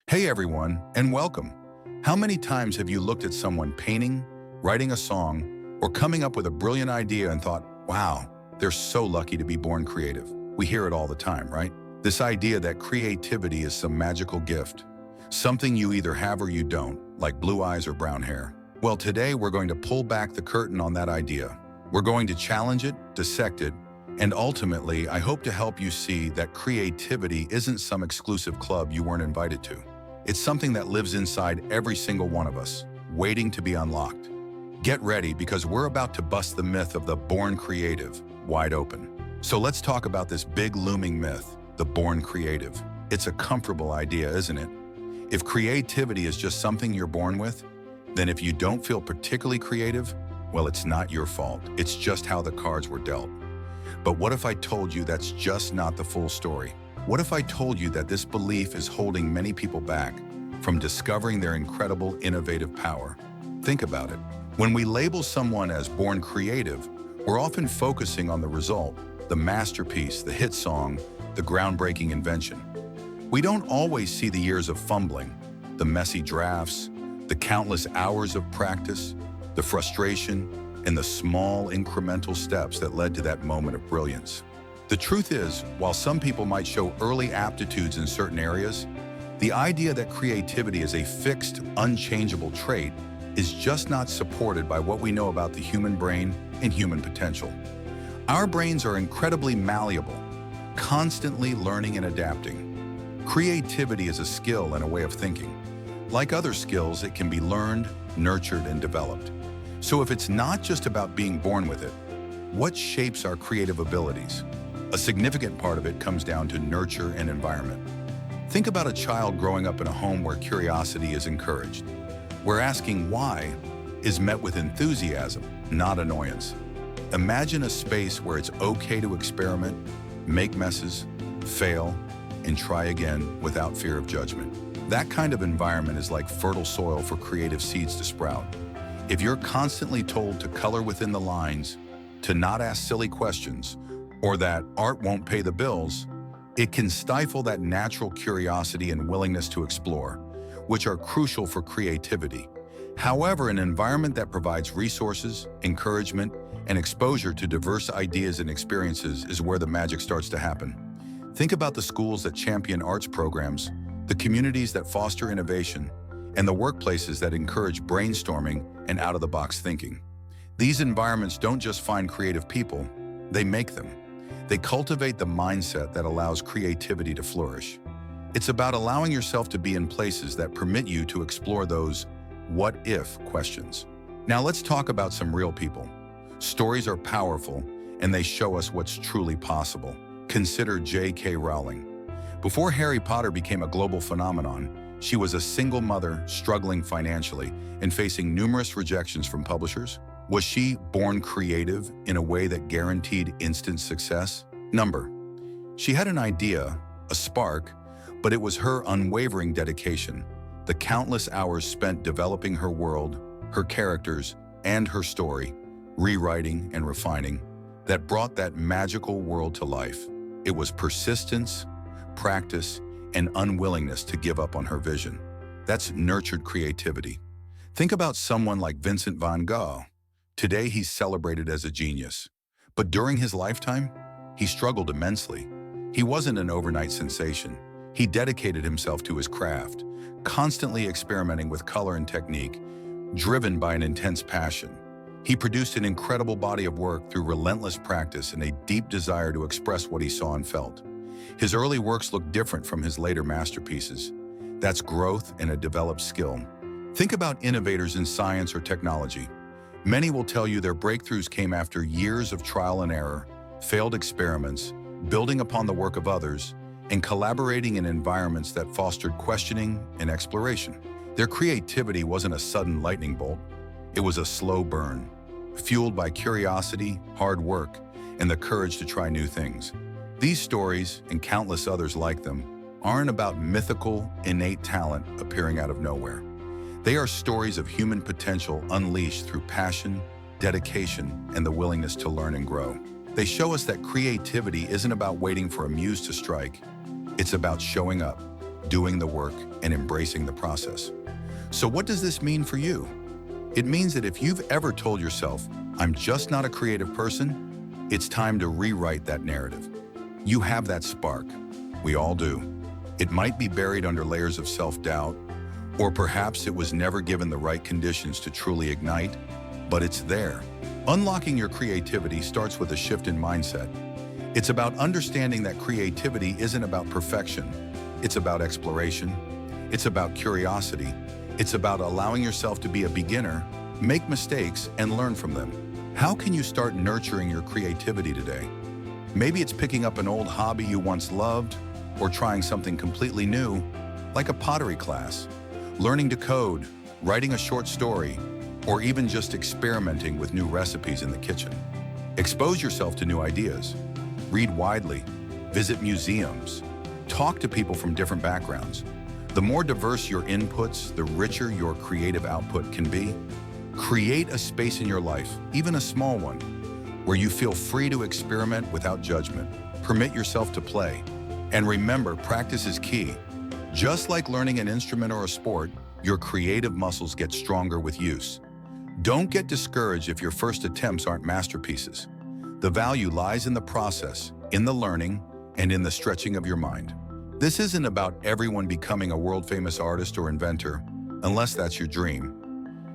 Hey everyone, and welcome. How many times have you looked at someone painting, writing a song, or coming up with a brilliant idea and thought, wow, they're so lucky to be born creative? We hear it all the time, right? This idea that creativity is some magical gift, something you either have or you don't, like blue eyes or brown hair. Well, today we're going to pull back the curtain on that idea. We're going to challenge it, dissect it, and ultimately, I hope to help you see that creativity isn't some exclusive club you weren't invited to. It's something that lives inside every single one of us, waiting to be unlocked. Get ready because we're about to bust the myth of the born creative wide open. So let's talk about this big looming myth, the born creative. It's a comfortable idea, isn't it? If creativity is just something you're born with, then if you don't feel particularly creative, well, it's not your fault. It's just how the cards were dealt. But what if I told you that's just not the full story? What if I told you that this belief is holding many people back from discovering their incredible innovative power? Think about it. When we label someone as born creative, we're often focusing on the result, the masterpiece, the hit song, the groundbreaking invention. We don't always see the years of fumbling, the messy drafts, the countless hours of practice, the frustration, and the small incremental steps that led to that moment of brilliance. The truth is, while some people might show early aptitudes in certain areas, the idea that creativity is a fixed, unchangeable trait is just not supported by what we know about the human brain and human potential. Our brains are incredibly malleable, constantly learning and adapting. Creativity is a skill and a way of thinking. Like other skills, it can be learned, nurtured, and developed. So if it's not just about being born with it, what shapes our creative abilities? A significant part of it comes down to nurture and environment. Think about a child growing up in a home where curiosity is encouraged, where asking why is met with enthusiasm, not annoyance. Imagine a space where it's okay to experiment, make messes, fail, and try again without fear of judgment. That kind of environment is like fertile soil for creative seeds to sprout. If you're constantly told to color within the lines, to not ask silly questions, or that art won't pay the bills, it can stifle that natural curiosity and willingness to explore, which are crucial for creativity. However, an environment that provides resources, encouragement, and exposure to diverse ideas and experiences is where the magic starts to happen. Think about the schools that champion arts programs, the communities that foster innovation, and the workplaces that encourage brainstorming and out-of-the-box thinking. These environments don't just find creative people, they make them. They cultivate the mindset that allows creativity to flourish. It's about allowing yourself to be in places that permit you to explore those what-if questions. Now let's talk about some real people. Stories are powerful, and they show us what's truly possible. Consider J.K. Rowling. Before Harry Potter became a global phenomenon, she was a single mother struggling financially and facing numerous rejections from publishers. Was she born creative in a way that guaranteed instant success? She had an idea, a spark, but it was her unwavering dedication, the countless hours spent developing her world, her characters, and her story, rewriting and refining, that brought that magical world to life. It was persistence, practice, and unwillingness to give up on her vision. That's nurtured creativity. Think about someone like Vincent van Gogh. Today he's celebrated as a genius, but during his lifetime, he struggled immensely. He wasn't an overnight sensation. He dedicated himself to his craft, constantly experimenting with color and technique, driven by an intense passion. He produced an incredible body of work through relentless practice and a deep desire to express what he saw and felt. His early works look different from his later masterpieces. That's growth and a developed skill. Think about innovators in science or technology. Many will tell you their breakthroughs came after years of trial and error, failed experiments, building upon the work of others, and collaborating in environments that fostered questioning and exploration. Their creativity wasn't a sudden lightning bolt. It was a slow burn, fueled by curiosity, hard work, and the courage to try new things. These stories, and countless others like them, aren't about mythical, innate talent appearing out of nowhere. They are stories of human potential unleashed through passion, dedication, and the willingness to learn and grow. They show us that creativity isn't about waiting for a muse to strike. It's about showing up, doing the work, and embracing the process. So what does this mean for you? It means that if you've ever told yourself, I'm just not a creative person, it's time to rewrite that narrative. You have that spark. We all do. It might be buried under layers of self-doubt, or perhaps it was never given the right conditions to truly ignite, but it's there. Unlocking your creativity starts with a shift in mindset. It's about understanding that creativity isn't about perfection. It's about exploration. It's about curiosity. It's about allowing yourself to be a beginner, make mistakes, and learn from them. How can you start nurturing your creativity today? Maybe it's picking up an old hobby you once loved, or trying something completely new, like a pottery class, learning to code, writing a short story, or even just experimenting with new recipes in the kitchen. Expose yourself to new ideas. Read widely. Visit museums. Talk to people from different backgrounds. The more diverse your inputs, the richer your creative output can be. Create a space in your life, even a small one, where you feel free to experiment without judgment. Permit yourself to play. And remember, practice is key. Just like learning an instrument or a sport, your creative muscles get stronger with use. Don't get discouraged if your first attempts aren't masterpieces. The value lies in the process, in the learning, and in the stretching of your mind. This isn't about everyone becoming a world-famous artist or inventor, unless that's your dream.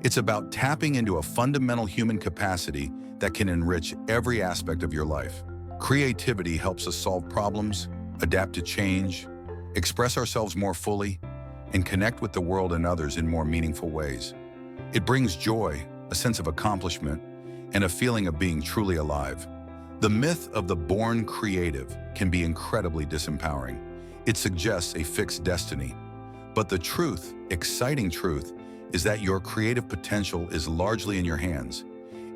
It's about tapping into a fundamental human capacity that can enrich every aspect of your life. Creativity helps us solve problems, adapt to change, express ourselves more fully, and connect with the world and others in more meaningful ways. It brings joy, a sense of accomplishment, and a feeling of being truly alive. The myth of the born creative can be incredibly disempowering. It suggests a fixed destiny. But the truth, exciting truth, is that your creative potential is largely in your hands.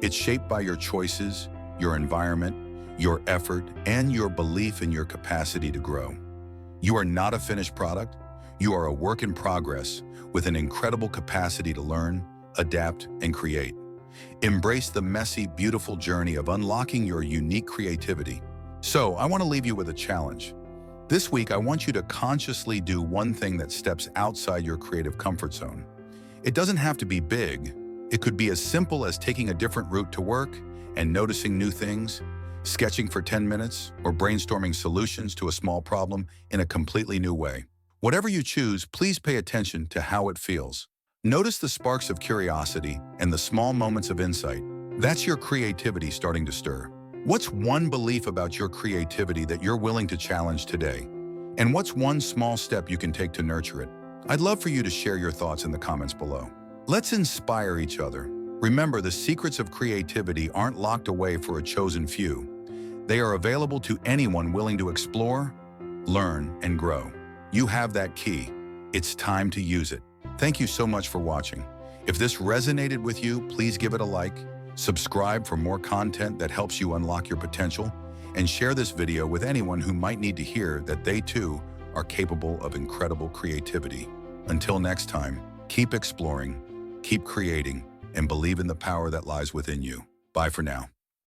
It's shaped by your choices, your environment, your effort, and your belief in your capacity to grow. You are not a finished product. You are a work in progress with an incredible capacity to learn, adapt, and create. Embrace the messy, beautiful journey of unlocking your unique creativity. So, I want to leave you with a challenge. This week, I want you to consciously do one thing that steps outside your creative comfort zone. It doesn't have to be big. It could be as simple as taking a different route to work and noticing new things, sketching for 10 minutes, or brainstorming solutions to a small problem in a completely new way. Whatever you choose, please pay attention to how it feels. Notice the sparks of curiosity and the small moments of insight. That's your creativity starting to stir. What's one belief about your creativity that you're willing to challenge today? And what's one small step you can take to nurture it? I'd love for you to share your thoughts in the comments below. Let's inspire each other. Remember, the secrets of creativity aren't locked away for a chosen few. They are available to anyone willing to explore, learn, and grow. You have that key. It's time to use it. Thank you so much for watching. If this resonated with you, please give it a like, subscribe for more content that helps you unlock your potential, and share this video with anyone who might need to hear that they too are capable of incredible creativity. Until next time, keep exploring, keep creating, and believe in the power that lies within you. Bye for now.